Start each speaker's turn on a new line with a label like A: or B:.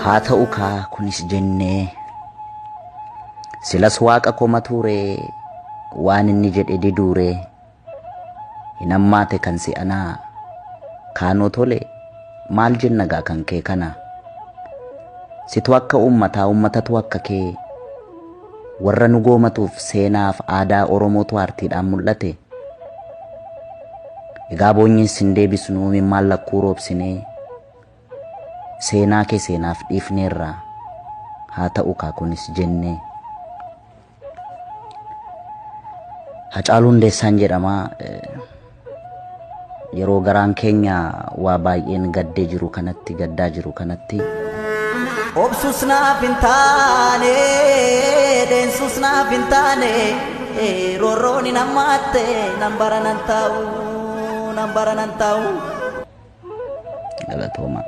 A: haa ta'u kaa kunis jennee silas waaqa koma ture waan inni jedhe diduure hin ammaate kan si anaa kaanoo tole maal jenna gaa kan kee kana situ akka ummatatu akka kee warra nu goomatuuf seenaaf aadaa oromootu aartiidhaan mul'ate egaa boonyin sin deebisnu maal lakkuu roobsinee seenaa kee seenaaf dhiifneerra haa ta'u kaa kunis jennee Hacaaluu Hundeessaan jedhama yeroo garaan keenya waa baay'een gaddaa jiru kanatti
B: obsus naaf hin taane deensus naaf hin taane roorroon hin hammaatte nan bara nan taa'u
A: galatooma.